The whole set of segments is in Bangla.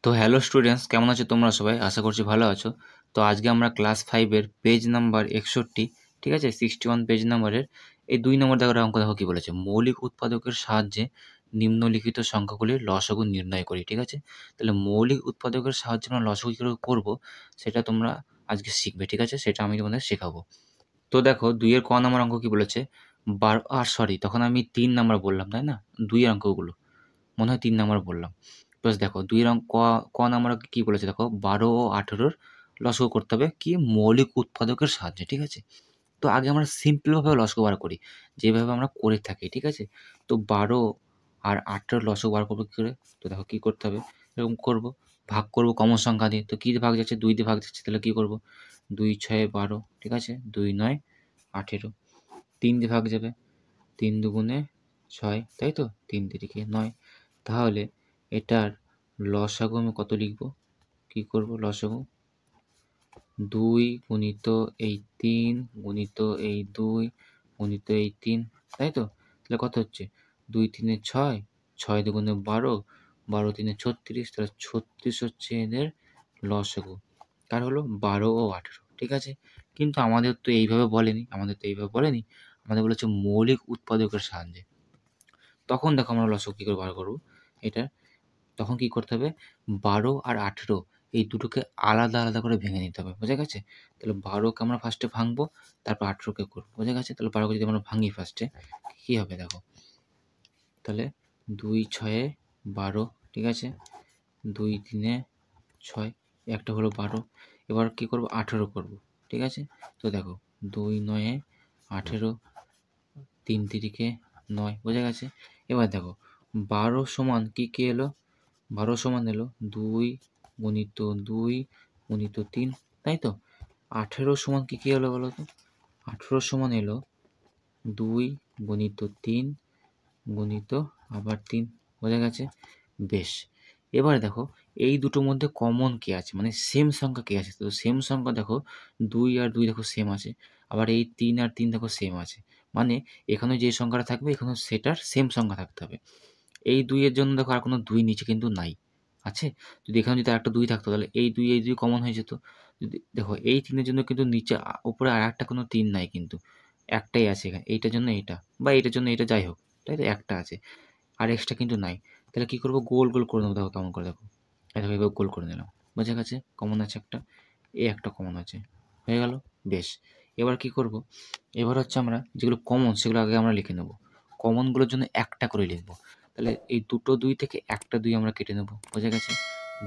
তো হ্যালো স্টুডেন্টস, কেমন আছো তোমরা সবাই? আশা করছি ভালো আছো। তো আজকে আমরা ক্লাস 5 এর পেজ নাম্বার 61, ঠিক আছে, 61 পেজ নাম্বারের এই 2 নম্বর অঙ্ক দেখো কি বলেছে। মৌলিক উৎপাদকের সাহায্যে নিম্নলিখিত সংখ্যাগুলির লসাগু নির্ণয় করি, ঠিক আছে? তাহলে মৌলিক উৎপাদকের সাহায্যে আমরা লসাগু কী করে করবো সেটা তোমরা আজকে শিখবে, ঠিক আছে? সেটা আমি তোমাদের শেখাবো। তো দেখো 2 এর ক নম্বর অঙ্ক কি বলেছে, তখন আমি 3 নাম্বার বললাম, তাই না? 2 এর অঙ্কগুলো মনে হয় 3 নাম্বার বললাম। প্লাস দেখো 2 এর ক নাম্বার কি বলেছে দেখো, 12 ও 18 র লসাগু করতে হবে কি মৌলিক উৎপাদকের সাহায্যে, ঠিক আছে? তো আগে আমরা সিম্পলভাবে লসাগু বার করি, যেভাবে আমরা করে থাকি, ঠিক আছে? তো 12 আর 18 র লসাগু বার করবো কি করে? তো দেখো কি করতে হবে, এরকম করব, ভাগ করব কমন সংখ্যা দিয়ে। তো কি দিয়ে ভাগ যাচ্ছে? 2 দিয়ে ভাগ যাচ্ছে, তাহলে কি করব? 2 6 12, ঠিক আছে? 2 9 18, 3 দিয়ে ভাগ যাবে, 3 দুগুণে 6, তাই তো? 3 তিরিকে 9। তাহলে এটার লসাগু আমি কত লিখব? কি করব লসাগু? 2 গুণিত এই 3 গুণিত এই 2 গুণিত এই 3, তাই তো? তাহলে কত হচ্ছে? 2 3 এ 6, 6 দুগুণে 12, 12 3 এ 36, তাহলে 36 হচ্ছে এদের লসাগু। কার হলো? 12 ও 18, ঠিক আছে? কিন্তু আমাদের তো এইভাবে বলেনি, আমাদের বলেছে মৌলিক উৎপাদকের সাহায্যে। তখন দেখো আমরা লসাগু কী করে বার করব এটার? তখন কি করতে হবে? 12 আর 18 এই দুটোকে আলাদা আলাদা করে ভেঙে নিতে হবে, বোঝা গেছে? তাহলে 12 কে আমরা ফার্স্টে ভাঙবো, তারপর 18 কে করবো, বোঝা গেছে? তাহলে 12 কে যদি আমরা ভাঙি ফার্স্টে, কী হবে দেখো, তাহলে 2 6 এ 12, ঠিক আছে? 2 3 এ 6, একটা হলো 12। এবার কী করব? 18 করব, ঠিক আছে? তো দেখো 2 9 এ 18, 3 তিরিকে 9, বোঝা গেছে? এবার দেখো 12 সমান কি এলো? 12 সমান এলো 2 গুণিত 2 গুণিত 3, তাই তো? 18 সমান কি এলো বলো তো? 18 সমান এলো 2 গুণিত 3 গুণিত আবার 3, বোঝা গেছে? বেশ, এবার দেখো এই দুটোর মধ্যে কমন কি আছে, মানে সেম সংখ্যা কি আছে? তো সেম সংখ্যা দেখো 2 আর 2 দেখো সেম আছে, আবার এই 3 আর 3 দেখো সেম আছে। মানে এখানে যে সংখ্যাটা থাকবে এখানেও সেটার সেম সংখ্যা থাকতে হবে। এই 2 এর জন্য দেখো আর কোনো 2 নিচে কিন্তু নাই, আছে? যদি এখানে যদি আরেকটা 2 থাকতো তাহলে এই 2 কমন হয়ে যেত। যদি দেখো এই 3 এর জন্য কিন্তু নিচে উপরে আরেকটা কোনো 3 নাই কিন্তু, একটাই আছে এখানে। এইটার জন্য এইটা বা এইটার জন্য এইটা, যাই হোক, তাই তো? একটা আছে, আর এক্সট্রা কিন্তু নাই। তাহলে কী করবো? গোল গোল করে নেবো, দেখো কেমন করে, দেখো এই দেখো এভাবে গোল করে নিলাম, বোঝা গেছে? কমন আছে একটা, এই একটা কমন আছে, হয়ে গেল? বেশ, এবার কি করব? এবার হচ্ছে আমরা যেগুলো কমন সেগুলো আগে আমরা লিখে নেব। কমনগুলোর জন্য একটা করে লিখবো। তাহলে এই দুটো 2 থেকে একটা 2 আমরা কেটে নেব, বোঝা গেছে?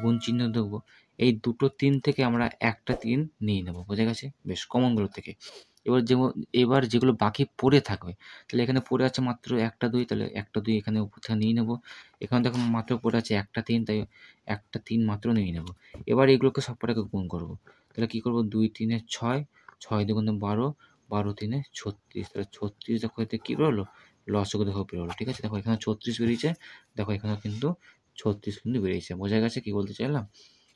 গুণ চিহ্ন দেবো। এই দুটো 3 থেকে আমরা একটা 3 নিয়ে নেব, বোঝা গেছে? বেশ, কমনগুলো থেকে। এবার যেগুলো বাকি পড়ে থাকবে, তাহলে এখানে পড়ে আছে মাত্র একটা 2, তাহলে একটা 2 এখানে উপর থেকে নিয়ে নেব। এখানে দেখো মাত্র পড়ে আছে একটা 3, তাই একটা 3 মাত্র নিয়ে নেব। এবার এগুলোকে সবকটাকে গুণ করব। তাহলে কী করব? 2 3 এ 6, 6 দুগুণে 12, 12 3 এ 36, তাহলে 36 দেখো এতে কী বেরোলো? লসাগু দেখো বেরোলো, ঠিক আছে? দেখো এখানে 36 বেরিয়েছে, দেখো এখানেও কিন্তু 36 কিন্তু বেরিয়েছে, বোঝা গেছে কী বলতে চাইলাম?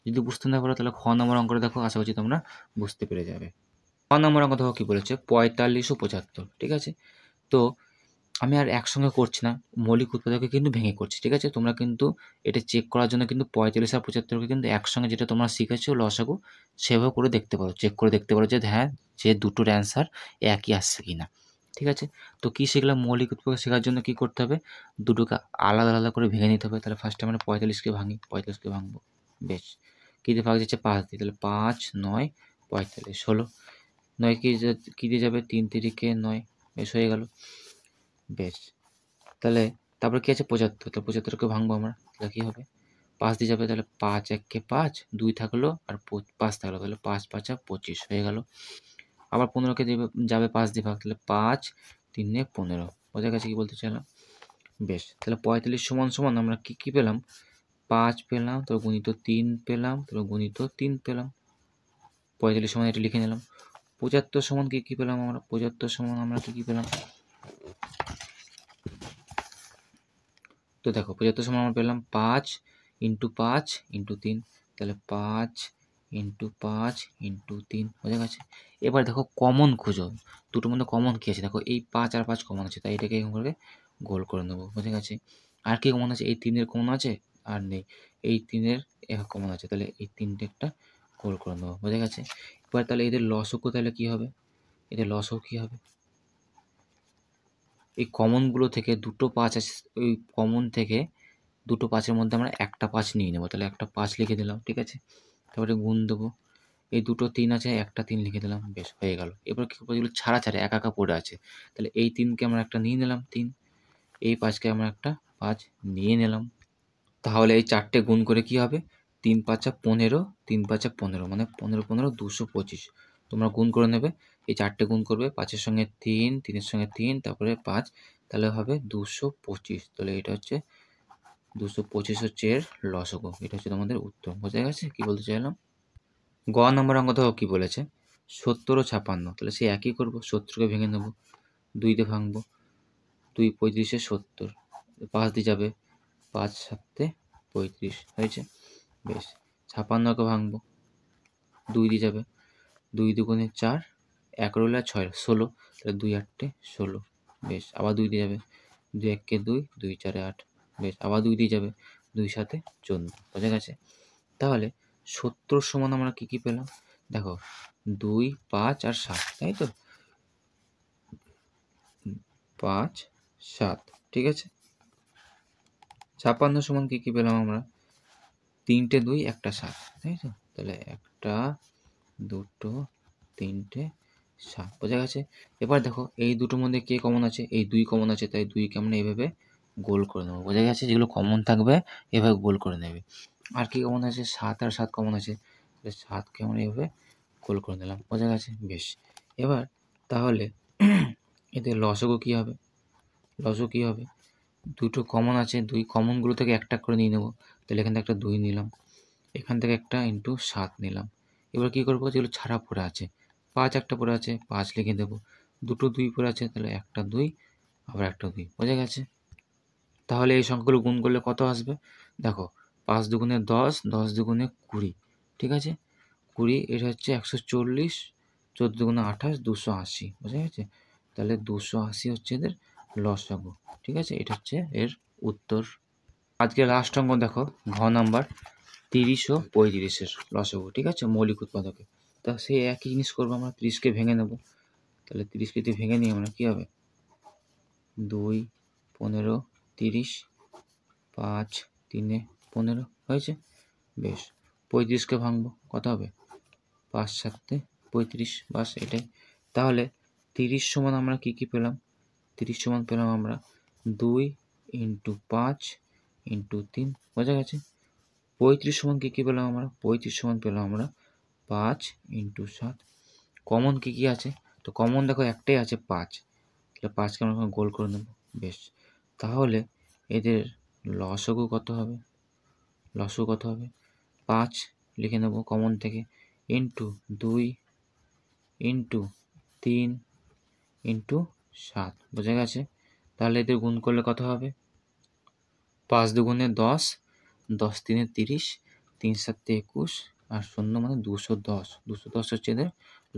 যদি বুঝতে না পারো তাহলে খ নম্বর অঙ্কটা দেখো, আশা করছি তোমরা বুঝতে পেরে যাবে। খ নম্বর অঙ্ক দেখো কী বলেছে, 45 ও 75, ঠিক আছে? তো আমি আর একসঙ্গে করছি না, মৌলিক উৎপাদকে কিন্তু ভেঙে করছি, ঠিক আছে? তোমরা কিন্তু এটা চেক করার জন্য কিন্তু 45 আর 75কে কিন্তু একসঙ্গে, যেটা তোমরা শিখেছো লসাগু, সেভাবে করে দেখতে পারো, চেক করে দেখতে পারো যে হ্যাঁ, যে দুটোর অ্যান্সার একই আসছে কি না, ঠিক আছে? তো কী শিখলাম? মৌলিক উৎপাদক শেখার জন্য কী করতে হবে? দুটোকে আলাদা আলাদা করে ভেঙে নিতে হবে। তাহলে ফার্স্টে আমরা 45কে ভাঙি, 45কে ভাঙবো, বেশ। কী দিয়ে ভাগ যাচ্ছে? 5 দিয়ে, তাহলে 5 9 45 হলো। 9 কী দিয়ে যাবে? 3 তিরিকে 9, বেশ হয়ে গেল, বেশ। তাহলে তারপরে কী আছে? 75, তো 75কে ভাঙবো আমরা, তাহলে কী হবে? 5 দিয়ে যাবে, তাহলে 5 1 5, 2 থাকলো আর 5 থাকলো, তাহলে 5 5 25 হয়ে গেল। আবার 15কে যাবে 5 দিয়ে ভাগ, তাহলে 5 3 এ 15, বোঝা গেছে কী বলতে চাইলাম? বেশ, তাহলে 45 সমান সমান আমরা কী পেলাম? 5 পেলাম, তারপর গুণিত 3 পেলাম, তারপর গুণিত 3 পেলাম। 45 সমান এটা লিখে নিলাম। 75 সমান কী পেলাম আমরা? 75 সমান আমরা কী পেলাম? তো দেখো 75 সমান আমরা পেলাম 5 × 5 × 3, তাহলে 5 × 5 × 3, বোঝা গেছে? এবার দেখো কমন খুঁজো, দুটোর মধ্যে কমন কী আছে? দেখো এই 5 আর 5 কমন আছে, তাই এটাকে এরকম করে গোল করে নেবো, বোঝা গেছে? আর কি কমন আছে? এই 3 এর কমন আছে? আর নেই। এই 3-এর কমন আছে, তাহলে এই 3টে একটা গোল করে নেবো, বোঝা গেছে? এবার তাহলে এদের লসগু তাহলে কী হবে? এদের লসগু কী হবে? এই কমনগুলো থেকে দুটো 5 আছে, ওই কমন থেকে দুটো 5-এর মধ্যে আমরা একটা 5 নিয়ে নেবো, তাহলে একটা 5 লিখে দিলাম, ঠিক আছে? তারপরে গুণ দেবো, এই দুটো 3 আছে, একটা 3 লিখে দিলাম, বেশ হয়ে গেল। এবার কী করবো, যেগুলো ছাড়া একা একা পড়ে আছে, তাহলে এই 3কে আমরা একটা নিয়ে নিলাম 3, এই 5কে আমরা একটা 5 নিয়ে নিলাম। তাহলে এই 4টে গুণ করে কী হবে? 3 5 15, 3 5 15, মানে 15 15 225। তোমরা গুণ করে নেবে, এই 4টে গুণ করবে, 5-এর সঙ্গে 3, 3-এর সঙ্গে 3, তারপরে 5, তাহলে হবে 225। তাহলে এটা হচ্ছে 225 হচ্ছে এর লসগু। এটা হচ্ছে তোমাদের উত্তর, বোঝা গেছে কী বলতে চাইলাম? গ নম্বর অঙ্ক দেখো কী বলেছে, 70 ও 56, তাহলে সে একই করবো, 70কে ভেঙে নেবো, 2 দিয়ে ভাঙবো, 2 35 70, 5 দিয়ে যাবে, 5 7 35 হয়েছে, বেশ। 56কে ভাঙবো, 2 দিয়ে যাবে, 2 দুগুণে 4, 1 রইল আর 6 16, তাহলে 2 8 16, বেশ। আবার 2 দিয়ে যাবে, 2 1 2, 2 4 8, বেশ। আবার 2 দিয়ে যাবে, 2 7 14, বোঝা গেছে? তাহলে 70 সমান আমরা কী কী পেলাম দেখো, 2 5 আর 7, তাই তো? 5 7, ঠিক আছে? 56 সমান কী কী পেলাম আমরা, 3টে 2, একটা 7, তাই তো? তাহলে 1 2 3 7, বোঝা গেছে? এবার দেখো এই দুটোর মধ্যে কে কমন আছে, এই 2 কমন আছে, তাই 2কে আমরা এইভাবে গোল করে নেবো, বোঝা গেছে? যেগুলো কমন থাকবে এভাবে গোল করে নেবে। আর কি কমন আছে, 7 আর 7 কমন আছে, তাহলে 7কে আমরা এইভাবে গোল করে নিলাম, বোঝা গেছে? বেশ। এবার তাহলে এতে লসগু কী হবে? লসগু কী হবে, দুটো কমন আছে, 2 কমনগুলো থেকে একটা করে নিয়ে নেবো, তাহলে এখান থেকে একটা 2 নিলাম, এখান থেকে একটা ইন্টু 7 নিলাম। এবার কী করবো, যেগুলো ছাড়া পড়ে আছে, 5 একটা পড়ে আছে, 5 লিখে দেবো, দুটো 2 পড়ে আছে, তাহলে একটা 2, আবার একটা 2, বোঝা গেছে? তাহলে এই সংখ্যাগুলো গুণ করলে কত আসবে দেখো, 5 দুগুণে 10, 10 দুগুণে 20, ঠিক আছে? 20, এটা হচ্ছে 140, 14 দুগুণে 28, 280, বোঝা গেছে? তাহলে 280 হচ্ছে এদের লসগু, ঠিক আছে? এটা হচ্ছে এর উত্তর। আজকে লাস্ট অঙ্ক দেখো, ঘ নাম্বার 30 ও 35-এর লসগু, ঠিক আছে? মৌলিক উৎপাদকে। তা সেই একই জিনিস করবো, আমরা 30কে ভেঙে নেব, তাহলে 30কে যদি ভেঙে নিই আমরা কী হবে, 2 15 30, 5 3 15, হয়েছে, বেশ। 35কে ভাঙবো, কত হবে, 5 7 35, বাস এটাই। তাহলে 30 সমান আমরা কী কী পেলাম, 30 সমান পেলাম আমরা 2 × 5 × 3, বোঝা গেছে? 35 সমান কী কী পেলাম আমরা, 35 সমান পেলাম আমরা 5 × 7। কমন কী কী আছে, তো কমন দেখো একটাই আছে 5, তাহলে 5কে আমরা গোল করে নেব, বেশ। তাহলে এদের লসগু কত হবে, লসগু কত হবে, 5 লিখে নেব কমন থেকে, ইন্টু 2 ইন্টু 3 ইন্টু 7, বোঝা গেছে? তাহলে এদের গুণ করলে কত হবে, 5 দুগুণে 10, 10 3 30, 3 7 21, আর 0 মানে 210, 210 হচ্ছে এদের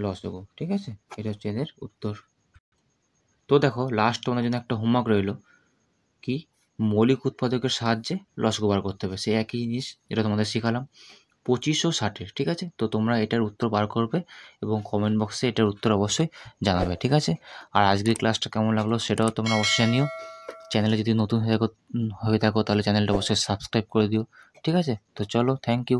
লসগু, ঠিক আছে? এটা হচ্ছে এদের উত্তর। তো দেখো লাস্ট তোমাদের জন্য একটা হোমওয়ার্ক রইল, কি, মৌলিক উৎপাদকের সাহায্যে লসগু বার করতে হবে, সেই একই জিনিস যেটা তোমাদের শেখালাম, 25 ও 60, ঠিক আছে? তো তোমরা এটার উত্তর বার করবে এবং কমেন্ট বক্সে এটার উত্তর অবশ্যই জানাবে, ঠিক আছে? আর আজকের ক্লাসটা কেমন লাগলো সেটাও তোমরা অবশ্যই জানিও। চ্যানেলে যদি নতুন হয়ে থাকো তাহলে চ্যানেলটা অবশ্যই সাবস্ক্রাইব করে দিও, ঠিক আছে? তো চলো, থ্যাংক ইউ।